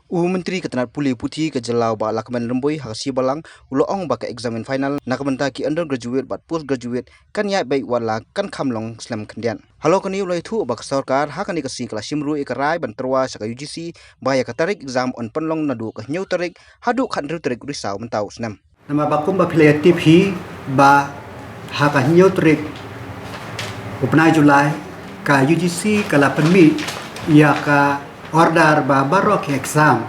Menteri Ketenat Puli Putih ke Jelau ba lakman remboi hasi balang uloong ba ke examen final nakabenta ki undergraduate bat postgraduate kan ya Beit wala kan kamlong slam kendian. Halo kani ulai thu ba sarkar ha kani kasi kelas simru ikarai banterwa saka UGC ba ya katarik exam on penlong nadu ke nyau tarik hadu khan ru tarik risau mentau senam. Nama bakum ba kreatif hi ba ha ka nyau tarik upna Julai ka UGC kala permit ya ka order ba barok exam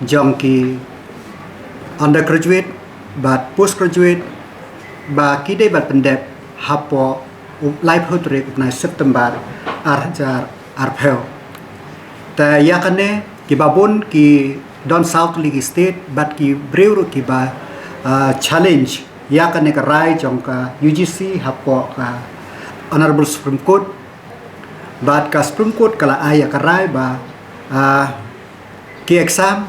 jongki undergraduate bat postgraduate ba kide bat pendep hapo live hotre na September arjar arpel ta yakane ki babun ki don south league state bat ki breu ki ba challenge yakane ka rai jongka UGC hapo ka honorable Supreme Court bat ka Supreme Court kala aya ka rai ba ki exam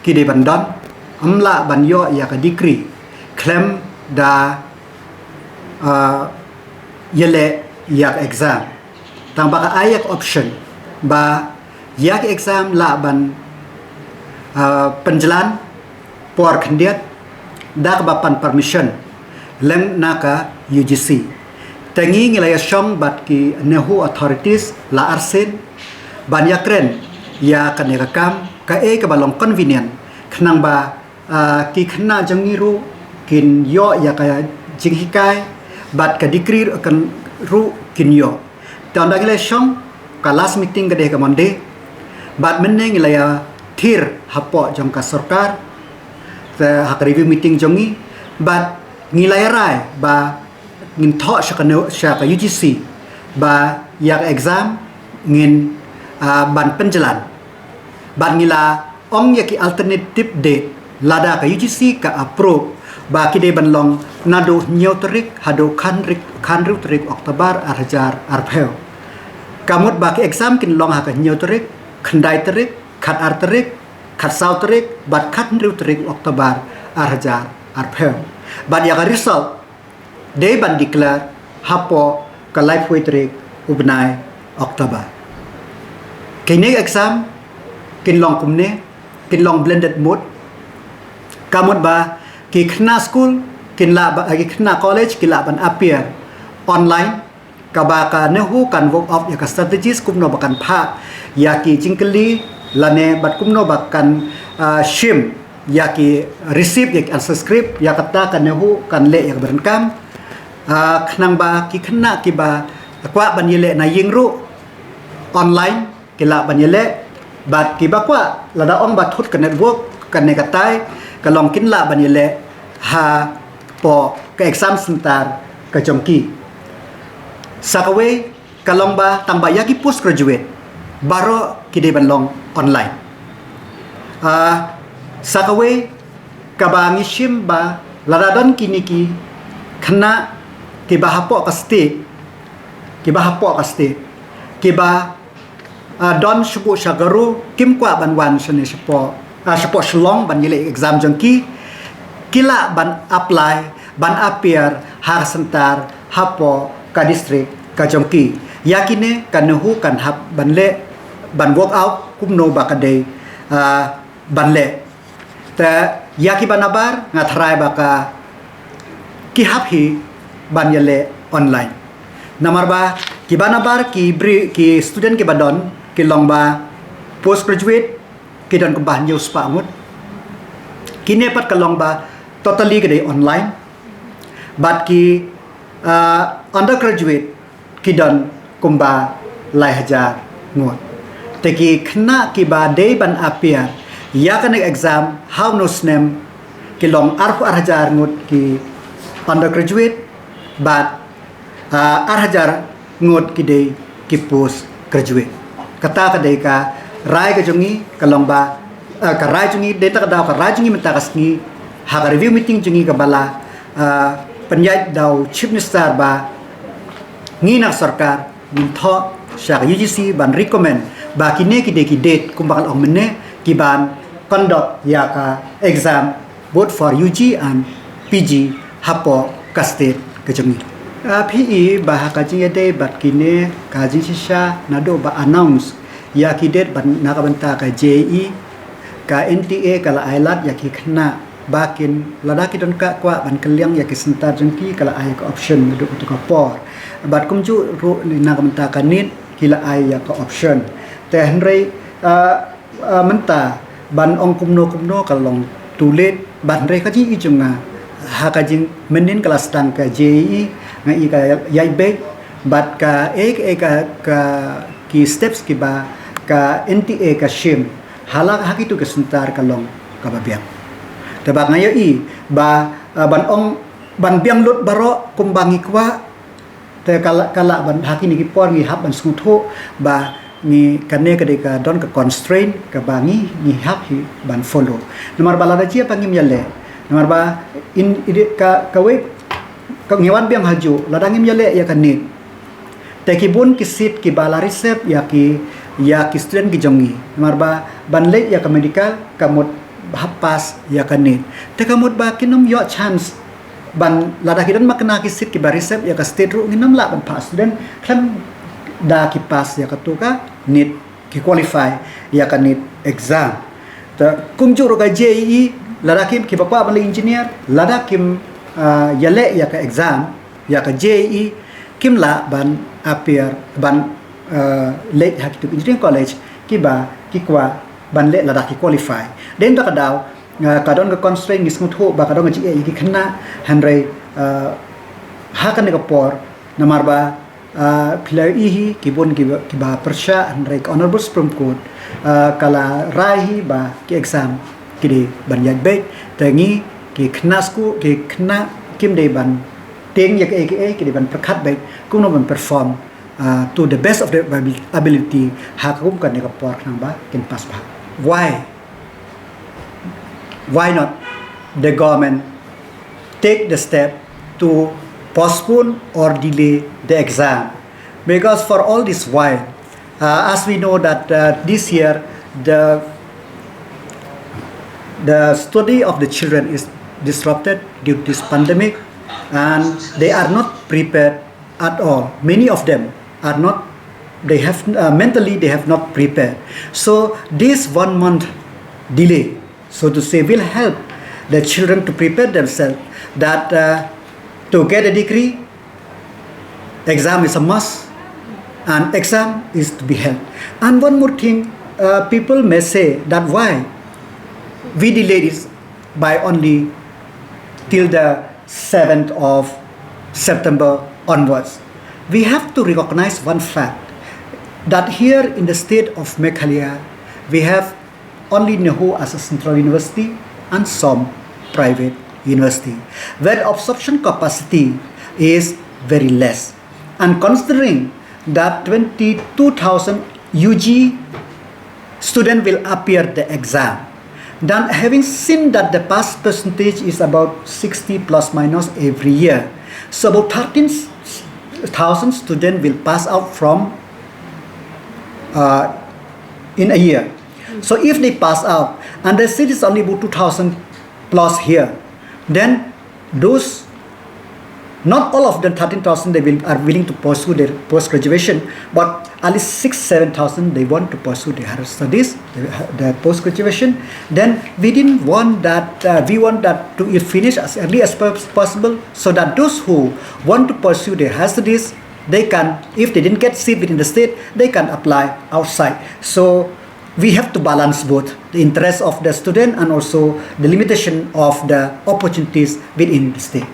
ki de bandon amla banyo ya ka decree claim da yele ya exam tang ba ayak option ba ya exam la ban penjalan por khendiat da ba pan permission lem naka UGC tangi ngilaya shong bat ki nehu authorities la arsen ban yakren ya kan rekam ka ka balong convenient khnang ba ki khna jangiru kin yo ya ka jinghikai bat ka decree kan ru kin yo tanda gele shong ka last meeting ka de ka monday bat menne ngila ya thir hapo jong ka sarkar ta hak review meeting jongi bat ngila ya rai ba ngin tho sha ka UGC ba ya exam ngin ban penjalan ban ngila ong ya ki alternative date lada ka UGC ka approve ba ki de ban long nado nyotrik hado khanru trik Oktober arjar arpel kamut ba ki exam kin long ha ka nyotrik khandai trik khat artrik khat sau trik bat khanru trik Oktober arjar arpel ban ya ka result de ban declare hapo ka life way trik ubnai Oktober kini exam kin long kumne kin long blended mode kamut ba ki khna school kin la ba ki khna college ki la ban appear online ka ba ka nehu kan work of ya ka strategies kumno bakan pha ya ki jingkali lane bat kumno bakan shim ya ki receive ya answer script ya kata kan nehu kan le ya berengkam khnang ba ki khna ki ba kwa ban yele na yingru online ki la ban yele bat ki bakwa lada ong bat hut kan network kan negatai kalong kin la ban yele ha po ka exam center ka jongki sakawe kalong ba tang ba yaki postgraduate baro ki de ban long online sakawe ka ba ngishim ba lada don kini ki khna ki ba hapo ka state ki ba don shubu shagaru kim kwa ban wan shane shupo shlong ban yele exam jongki kila ban apply ban appear har sentar hapo ka district ka jongki yakine kanuhu kan hap ban le ban work out kumno ba ka day ban le ta yaki banabar ngathrai ba ka ki hap hi ban yele online namar ba ki banabar ki student ki badon ki long ba postgraduate ki dan ko bah news pa ngut kine pat ka long ba totally gede online but ki undergraduate ki dan kumba lai hajar ngut te ki khna ki ba day ban appear ya kan exam how no snem ki long arfu hajar ngut ki undergraduate but hajar ngut ki day ki postgraduate kata ka day ka rai ka jongi kalong ba ka rai jongi data ka daw ka rai jongi menta kasni ha ka review meeting jongi ka bala penyait daw chief minister ba ngina sarkar min tho sha UGC ban recommend ba kine ki date kumbakal ong menne ki ban conduct ya ka exam both for UG and PG hapo ka state ka jongi PE bah kaji de bat kine kaji sisa nado ba announce ya kidet ban nakabanta ka JE ka NTA kala ailat ya ki khna bakin ladaki don ka kwa ban kaliang ya ki sentar jengki kala ai ka option du untuk por bat kumju ru na kamta kanit kila ai ya ka option te henry menta ban ong kumno kalong tulit ban re ka ji ijunga ha ka jing menin kelas tang ka JE ngai ka Iaid bat ka ka ki steps ki ba ka NTA ka shim halak hakitu ke sentar kalong ka babiang tebak ngayo i ba ban ong ban biang lut baro kumbangi kwa te kala ban hakini ki por ngi hab ban sungtho ba ni kane ka don ka constraint ka bangi ni hab hi ban follow nomor balada chia pangim yale nomor ba in ka we ka ngiwan biang haju ladangim yale ya kanit te kibun kisit ki bala resep ya ki student ki jongi nomor ba ban le ya ka medical kamut hapas ya kanit te kamut ba kinom yo chance ban lada kidan makna kisit ki barisep ya ka state ru nginam la ban pa student kan da ki pass ya ka tu ka need ki qualify ya ka need exam ta kumju ro ka JEE lada kim ki bapa ban engineer lada kim yale ya ka exam ya ka JEE kim la ban appear ban late hak tu engineering college ki ba ki kwa ban le lada ki qualify den da ka daw kadon ka constraint ni smutho ba kadon ji ki khna hanrai hakan ka por namar ba pilai hi kibun ki ba persha hanrai honorable supreme court kala rai ba ki exam ki di ban Iaid Beit tangi ki khna sku ki khna kim de ban teng ya ki di ban prakhat Beit kum no ban perform to the best of their ability hakum kan ka por khna ba kin pass ba why not the government take the step to postpone or delay the exam? Because for all this while, as we know that this year the study of the children is disrupted due to this pandemic, and they are not prepared at all. Many of them are not. They have mentally they have not prepared. So this 1 month delay, so to say, will help the children to prepare themselves that to get a degree, exam is a must and exam is to be held. And one more thing, people may say that why we delayed this by only till the 7th of September onwards. We have to recognize one fact that here in the state of Meghalaya, we have only Nehu as a central university and some private university, where absorption capacity is very less. And considering that 22,000 UG students will appear the exam, then having seen that the pass percentage is about 60 plus minus every year, so about 13,000 students will pass out from in a year. So if they pass out and the seat is only about 2,000 plus here, then those, not all of the 13,000 are willing to pursue their post-graduation, but at least 6,000-7,000 they want to pursue their higher studies, their post-graduation. Then we didn't want that, we want that to finish as early as possible, so that those who want to pursue their higher studies, they can, if they didn't get seat within the state, they can apply outside. So we have to balance both the interest of the student and also the limitation of the opportunities within the state.